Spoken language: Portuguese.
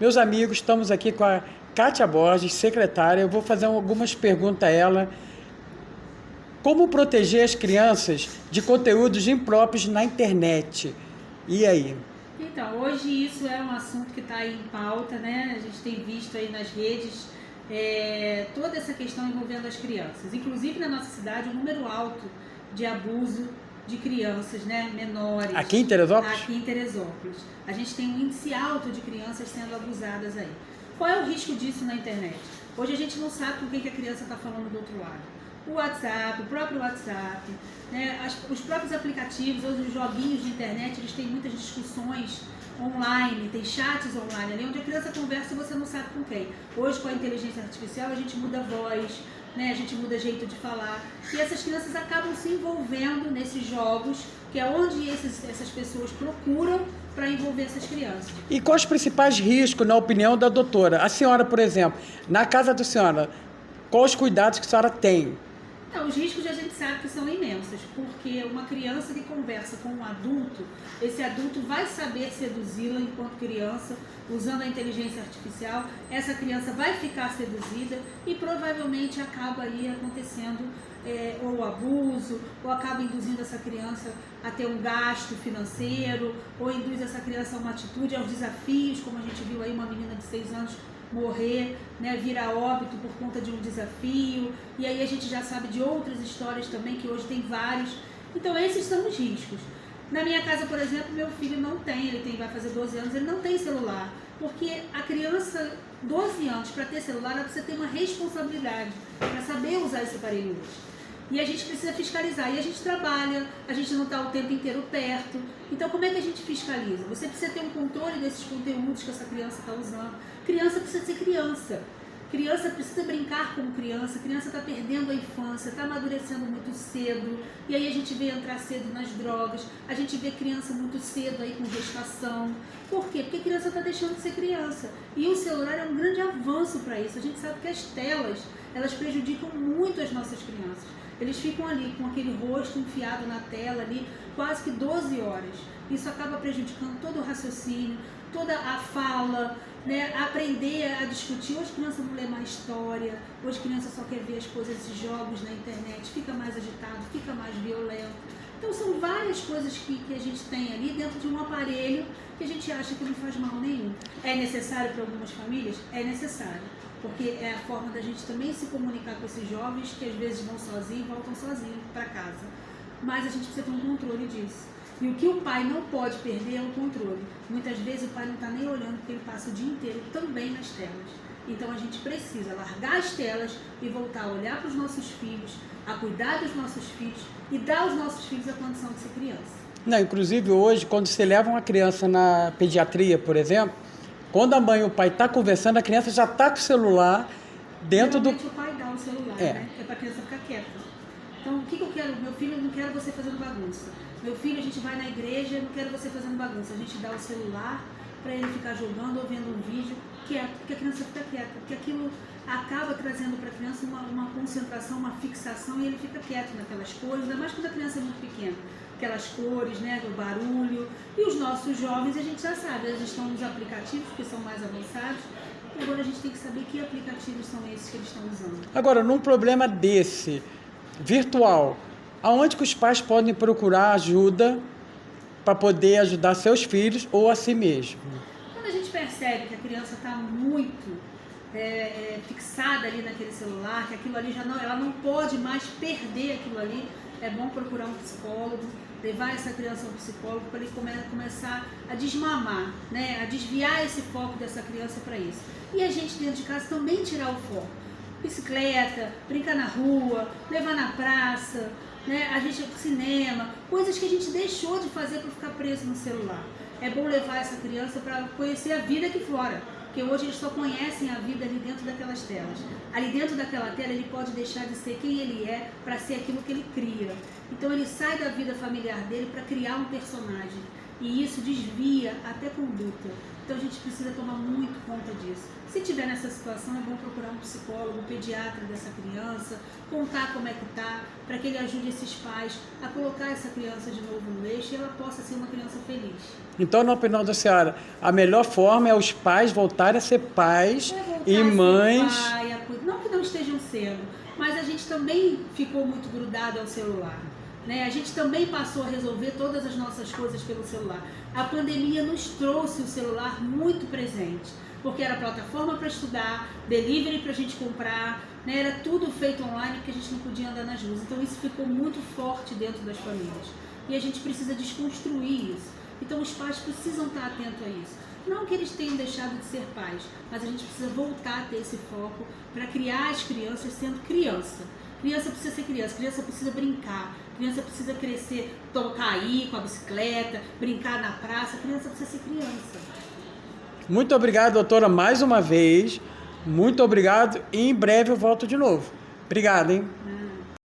Meus amigos, estamos aqui com a Kátia Borges, secretária. Eu vou fazer algumas perguntas a ela. Como proteger as crianças de conteúdos impróprios na internet? E aí? Então, hoje isso é um assunto que está aí em pauta, né? A gente tem visto aí nas redes toda essa questão envolvendo as crianças. Inclusive na nossa cidade, um número alto de abuso de crianças, né, menores. Aqui em Teresópolis? Aqui em Teresópolis. A gente tem um índice alto de crianças sendo abusadas aí. Qual é o risco disso na internet? Hoje a gente não sabe com quem que a criança está falando do outro lado. O WhatsApp, o próprio WhatsApp, né, os próprios aplicativos, os joguinhos de internet, eles têm muitas discussões online, tem chats online ali onde a criança conversa e você não sabe com quem. Hoje com a inteligência artificial a gente muda a voz, né, a gente muda jeito de falar e essas crianças acabam se envolvendo nesses jogos, que é onde essas pessoas procuram para envolver essas crianças. E quais os principais riscos, na opinião da doutora? A senhora, por exemplo, na casa da senhora, quais os cuidados que a senhora tem? Não, os riscos a gente sabe que são imensos, porque uma criança que conversa com um adulto, esse adulto vai saber seduzi-la enquanto criança, usando a inteligência artificial, essa criança vai ficar seduzida e provavelmente acaba aí acontecendo ou abuso, ou acaba induzindo essa criança a ter um gasto financeiro, ou induz essa criança a uma atitude, aos desafios, como a gente viu aí uma menina de 6 anos morrer, né, vir a óbito por conta de um desafio, e aí a gente já sabe de outras histórias também, que hoje tem vários. Então esses são os riscos. Na minha casa, por exemplo, meu filho não tem, vai fazer 12 anos, ele não tem celular, porque a criança, 12 anos, para ter celular, ela precisa ter uma responsabilidade, para saber usar esse aparelho hoje. E a gente precisa fiscalizar, e a gente trabalha, a gente não está o tempo inteiro perto. Então como é que a gente fiscaliza? Você precisa ter um controle desses conteúdos que essa criança está usando. Criança precisa ser criança. Criança precisa brincar como criança, criança está perdendo a infância, está amadurecendo muito cedo, e aí a gente vê entrar cedo nas drogas, a gente vê criança muito cedo aí com gestação. Por quê? Porque a criança está deixando de ser criança. E o celular é um grande avanço para isso. A gente sabe que as telas, elas prejudicam muito as nossas crianças. Eles ficam ali com aquele rosto enfiado na tela ali quase que 12 horas. Isso acaba prejudicando todo o raciocínio, toda a fala, né? Aprender a discutir. Hoje a criança não lê mais história, hoje a criança só quer ver as coisas, esses jogos na internet, fica mais agitado, fica mais violento. Então são várias coisas que a gente tem ali dentro de um aparelho que a gente acha que não faz mal nenhum. É necessário para algumas famílias? É necessário. Porque é a forma da gente também se comunicar com esses jovens que às vezes vão sozinhos e voltam sozinhos para casa. Mas a gente precisa ter um controle disso. E o que o pai não pode perder é o controle. Muitas vezes o pai não está nem olhando porque ele passa o dia inteiro também nas telas. Então a gente precisa largar as telas e voltar a olhar para os nossos filhos, a cuidar dos nossos filhos e dar aos nossos filhos a condição de ser criança. Não, inclusive hoje, quando você leva uma criança na pediatria, por exemplo, quando a mãe e o pai estão conversando, a criança já está com o celular dentro Geralmente o pai dá o celular, né? É para a criança ficar quieta. Então, o que eu quero? Meu filho, eu não quero você fazendo bagunça. Meu filho, a gente vai na igreja, eu não quero você fazendo bagunça. A gente dá o celular para ele ficar jogando ou vendo um vídeo quieto, porque a criança fica quieta. Porque aquilo acaba trazendo para a criança uma concentração, uma fixação, e ele fica quieto naquelas cores, ainda mais quando a criança é muito pequena. Aquelas cores, né, do barulho. E os nossos jovens, a gente já sabe, eles estão nos aplicativos que são mais avançados. E agora a gente tem que saber que aplicativos são esses que eles estão usando. Agora, num problema desse, virtual, aonde que os pais podem procurar ajuda para poder ajudar seus filhos ou a si mesmo? Quando a gente percebe que a criança está muito fixada ali naquele celular, que aquilo ali ela não pode mais perder aquilo ali, é bom procurar um psicólogo, levar essa criança ao psicólogo para ele começar a desmamar, né? A desviar esse foco dessa criança para isso. E a gente dentro de casa também tirar o foco. Bicicleta, brincar na rua, levar na praça, né? A gente ir pro cinema, coisas que a gente deixou de fazer para ficar preso no celular. É bom levar essa criança para conhecer a vida aqui fora, porque hoje eles só conhecem a vida ali dentro daquelas telas. Ali dentro daquela tela ele pode deixar de ser quem ele é para ser aquilo que ele cria. Então ele sai da vida familiar dele para criar um personagem, e isso desvia até conduta. Então a gente precisa tomar muito conta disso. Se tiver nessa situação, é bom procurar um psicólogo, um pediatra dessa criança, contar como é que tá, para que ele ajude esses pais a colocar essa criança de novo no eixo e ela possa ser uma criança feliz. Então, na opinião da senhora, a melhor forma é os pais voltarem a ser pais e a ser mães. pai, não que não estejam sendo, mas a gente também ficou muito grudado ao celular. Né? A gente também passou a resolver todas as nossas coisas pelo celular. A pandemia nos trouxe o celular muito presente, porque era plataforma para estudar, delivery para a gente comprar, né? Era tudo feito online porque a gente não podia andar nas ruas. Então isso ficou muito forte dentro das famílias. E a gente precisa desconstruir isso. Então os pais precisam estar atentos a isso. Não que eles tenham deixado de ser pais, mas a gente precisa voltar a ter esse foco para criar as crianças sendo criança. Criança precisa ser criança precisa brincar, criança precisa crescer, cair com a bicicleta, brincar na praça, criança precisa ser criança. Muito obrigado, doutora, mais uma vez. Muito obrigado e em breve eu volto de novo. Obrigado, hein?